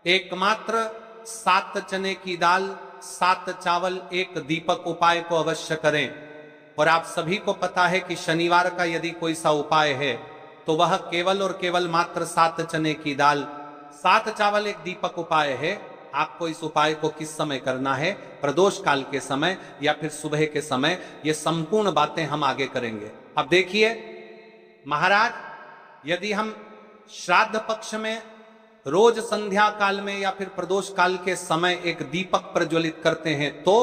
एकमात्र 7 चने की दाल, 7 चावल, 1 दीपक उपाय को अवश्य करें। और आप सभी को पता है कि शनिवार का यदि कोई सा उपाय है तो वह केवल और केवल मात्र 7 चने की दाल, 7 चावल, 1 दीपक उपाय है। आपको इस उपाय को किस समय करना है, प्रदोष काल के समय या फिर सुबह के समय, ये संपूर्ण बातें हम आगे करेंगे। अब देखिए महाराज, यदि हम श्राद्ध पक्ष में रोज संध्या काल में या फिर प्रदोष काल के समय एक दीपक प्रज्वलित करते हैं तो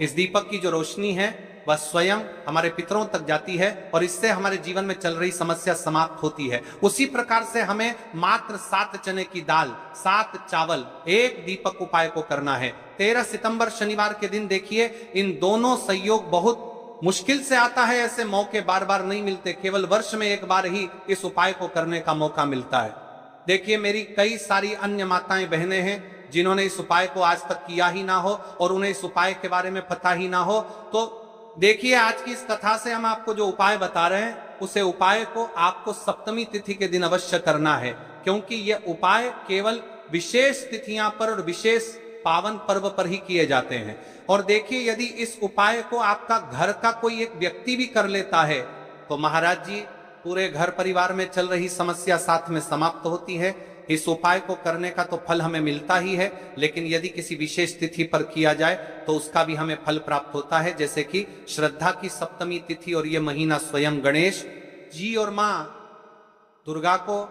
इस दीपक की जो रोशनी है वह स्वयं हमारे पितरों तक जाती है और इससे हमारे जीवन में चल रही समस्या समाप्त होती है। उसी प्रकार से हमें मात्र 7 चने की दाल, 7 चावल, 1 दीपक उपाय को करना है। 13 सितंबर शनिवार के दिन देखिए, इन दोनों संयोग बहुत मुश्किल से आता है। ऐसे मौके बार बार नहीं मिलते, केवल वर्ष में एक बार ही इस उपाय को करने का मौका मिलता है। देखिए मेरी कई सारी अन्य माताएं बहनें हैं जिन्होंने इस उपाय को आज तक किया ही ना हो और उन्हें इस उपाय के बारे में पता ही ना हो। तो देखिए आज की इस कथा से हम आपको जो उपाय बता रहे हैं उसे उपाय को आपको सप्तमी तिथि के दिन अवश्य करना है, क्योंकि यह उपाय केवल विशेष तिथियां पर और विशेष पावन पर्व पर ही किए जाते हैं। और देखिए यदि इस उपाय को आपका घर का कोई एक व्यक्ति भी कर लेता है तो महाराज जी पूरे घर परिवार में चल रही समस्या साथ में समाप्त होती है। इस उपाय को करने का तो फल हमें मिलता ही है, लेकिन यदि किसी विशेष तिथि पर किया जाए तो उसका भी हमें फल प्राप्त होता है। जैसे कि श्रद्धा की सप्तमी तिथि और यह महीना स्वयं गणेश जी और मां दुर्गा को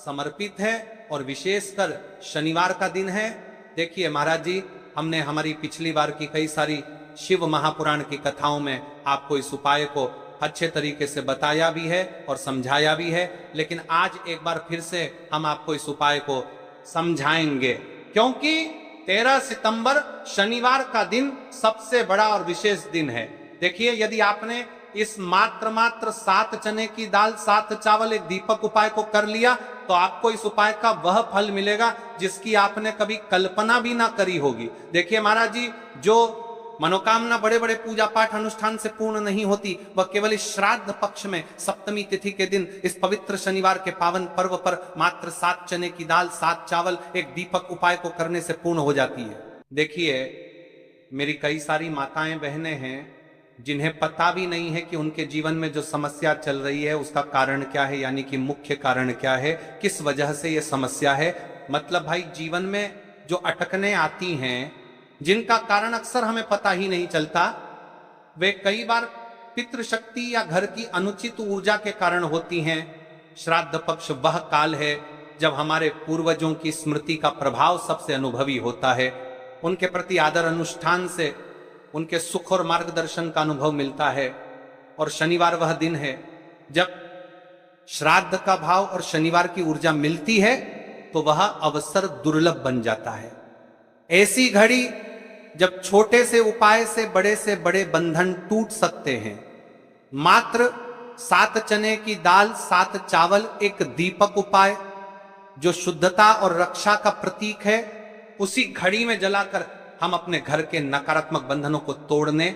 समर्पित है और विशेषकर शनिवार का दिन है। देखिए महाराज जी, हमने हमारी पिछली बार की कई सारी शिव महापुराण की कथाओं में आपको इस उपाय को अच्छे तरीके से बताया भी है और समझाया भी है, लेकिन आज एक बार फिर से हम आपको इस उपाय को समझाएंगे, क्योंकि 13 सितंबर शनिवार का दिन सबसे बड़ा और विशेष दिन है। देखिए यदि आपने इस मात्र 7 चने की दाल, 7 चावल, 1 दीपक उपाय को कर लिया तो आपको इस उपाय का वह फल मिलेगा जिसकी आपने कभी कल्पना भी ना करी होगी। देखिए महाराज जी, जो मनोकामना बड़े बड़े पूजा पाठ अनुष्ठान से पूर्ण नहीं होती, वह केवल इस श्राद्ध पक्ष में सप्तमी तिथि के दिन इस पवित्र शनिवार के पावन पर्व पर मात्र 7 चने की दाल, 7 चावल, 1 दीपक उपाय को करने से पूर्ण हो जाती है। देखिए मेरी कई सारी माताएं बहनें हैं जिन्हें पता भी नहीं है कि उनके जीवन में जो समस्या चल रही है उसका कारण क्या है, यानी कि मुख्य कारण क्या है, किस वजह से यह समस्या है। मतलब भाई जीवन में जो अटकने आती हैं जिनका कारण अक्सर हमें पता ही नहीं चलता, वे कई बार पितृशक्ति या घर की अनुचित ऊर्जा के कारण होती हैं। श्राद्ध पक्ष वह काल है जब हमारे पूर्वजों की स्मृति का प्रभाव सबसे अनुभवी होता है। उनके प्रति आदर अनुष्ठान से उनके सुख और मार्गदर्शन का अनुभव मिलता है। और शनिवार वह दिन है जब श्राद्ध का भाव और शनिवार की ऊर्जा मिलती है तो वह अवसर दुर्लभ बन जाता है। ऐसी घड़ी जब छोटे से उपाय से बड़े बंधन टूट सकते हैं। मात्र 7 चने की दाल, 7 चावल, 1 दीपक उपाय जो शुद्धता और रक्षा का प्रतीक है, उसी घड़ी में जलाकर हम अपने घर के नकारात्मक बंधनों को तोड़ने,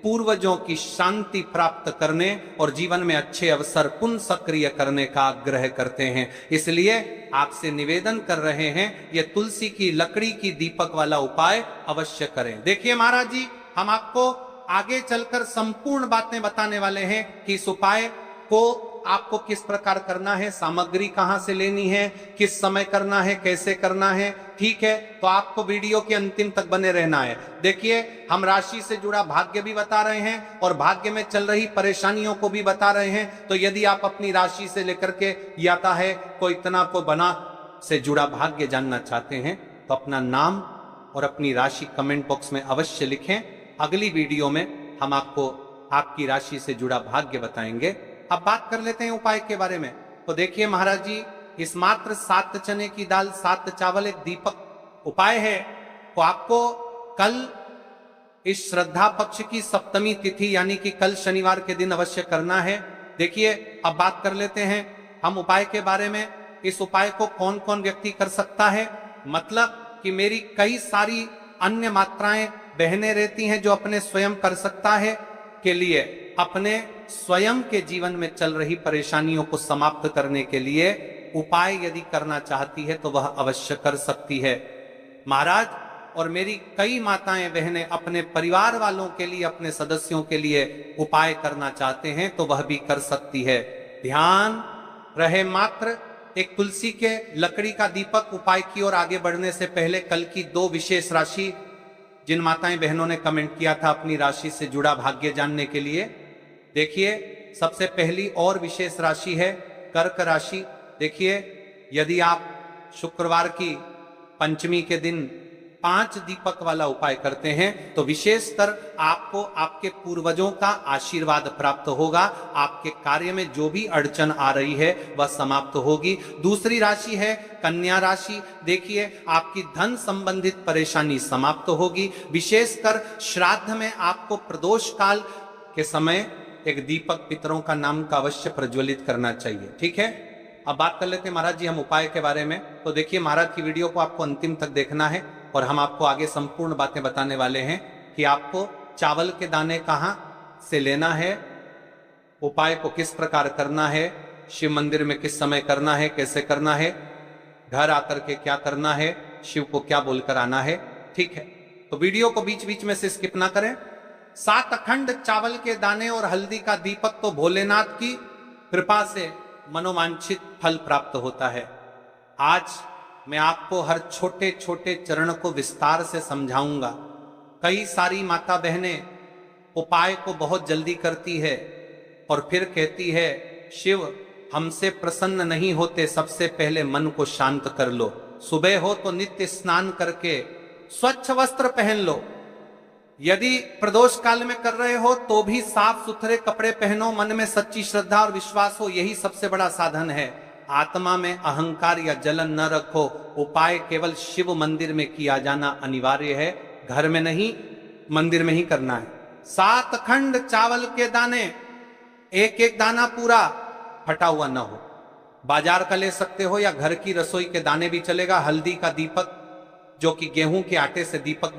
पूर्वजों की शांति प्राप्त करने और जीवन में अच्छे अवसर पुनः सक्रिय करने का आग्रह करते हैं। इसलिए आपसे निवेदन कर रहे हैं, ये तुलसी की लकड़ी की दीपक वाला उपाय अवश्य करें। देखिए महाराज जी, हम आपको आगे चलकर संपूर्ण बातें बताने वाले हैं कि इस उपाय को आपको किस प्रकार करना है, सामग्री कहां से लेनी है, किस समय करना है, कैसे करना है। ठीक है, तो आपको वीडियो के अंतिम तक बने रहना है। देखिए हम राशि से जुड़ा भाग्य भी बता रहे हैं और भाग्य में चल रही परेशानियों को भी बता रहे हैं। तो यदि आप अपनी राशि से लेकर के याता है कोई इतना को बना से जुड़ा भाग्य जानना चाहते हैं तो अपना नाम और अपनी राशि कमेंट बॉक्स में अवश्य लिखें। अगली वीडियो में हम आपको आपकी राशि से जुड़ा भाग्य बताएंगे। अब बात कर लेते हैं उपाय के बारे में। तो देखिए महाराज जी, इस मात्र 7 चने की दाल, 7 चावल, 1 दीपक उपाय है तो आपको कल इस श्रद्धा पक्ष की सप्तमी तिथि यानी कि कल शनिवार के दिन अवश्य करना है। देखिए अब बात कर लेते हैं हम उपाय के बारे में। इस उपाय को कौन कौन व्यक्ति कर सकता है, मतलब कि मेरी कई सारी अन्य मात्राएं बहनें रहती हैं जो अपने स्वयं कर सकता है के लिए, अपने स्वयं के जीवन में चल रही परेशानियों को समाप्त करने के लिए उपाय यदि करना चाहती है तो वह अवश्य कर सकती है। महाराज और मेरी कई माताएं बहनें अपने परिवार वालों के लिए, अपने सदस्यों के लिए उपाय करना चाहते हैं तो वह भी कर सकती है। ध्यान रहे मात्र, एक तुलसी के लकड़ी का दीपक उपाय की ओर आगे बढ़ने से पहले कल की 2 विशेष राशि, जिन माताएं बहनों ने कमेंट किया था अपनी राशि से जुड़ा भाग्य जानने के लिए, देखिए सबसे पहली और विशेष राशि है कर्क राशि। देखिए यदि आप शुक्रवार की पंचमी के दिन 5 दीपक वाला उपाय करते हैं तो विशेषतर आपको आपके पूर्वजों का आशीर्वाद प्राप्त होगा। आपके कार्य में जो भी अड़चन आ रही है वह समाप्त होगी। दूसरी राशि है कन्या राशि। देखिए आपकी धन संबंधित परेशानी समाप्त होगी। विशेषकर श्राद्ध में आपको प्रदोष काल के समय एक दीपक पितरों का नाम का अवश्य प्रज्वलित करना चाहिए। ठीक है, अब बात कर लेते हैं महाराज जी हम उपाय के बारे में। तो देखिए महाराज की वीडियो को आपको अंतिम तक देखना है और हम आपको आगे संपूर्ण बातें बताने वाले हैं कि आपको चावल के दाने कहां से लेना है, उपाय को किस प्रकार करना है, शिव मंदिर में किस समय करना है, कैसे करना है, घर आकर के क्या करना है, शिव को क्या बोलकर आना है। ठीक है, तो वीडियो को बीच बीच में से स्किप ना करें। 7 अखंड चावल के दाने और हल्दी का दीपक तो भोलेनाथ की कृपा से मनोवांछित फल प्राप्त होता है। आज मैं आपको हर छोटे छोटे चरण को विस्तार से समझाऊंगा। कई सारी माता बहनें उपाय को बहुत जल्दी करती है और फिर कहती है शिव हमसे प्रसन्न नहीं होते, सबसे पहले मन को शांत कर लो। सुबह हो तो नित्य स्नान करके स्वच्छ वस्त्र पहन लो। यदि प्रदोष काल में कर रहे हो तो भी साफ सुथरे कपड़े पहनो, मन में सच्ची श्रद्धा और विश्वास हो, यही सबसे बड़ा साधन है। आत्मा में अहंकार या जलन न रखो। उपाय केवल शिव मंदिर में किया जाना अनिवार्य है, घर में नहीं मंदिर में ही करना है। 7 अखंड चावल के दाने, एक एक दाना पूरा फटा हुआ न हो। बाजार का ले सकते हो या घर की रसोई के दाने भी चलेगा। हल्दी का दीपक जो कि गेहूं के आटे से दीपक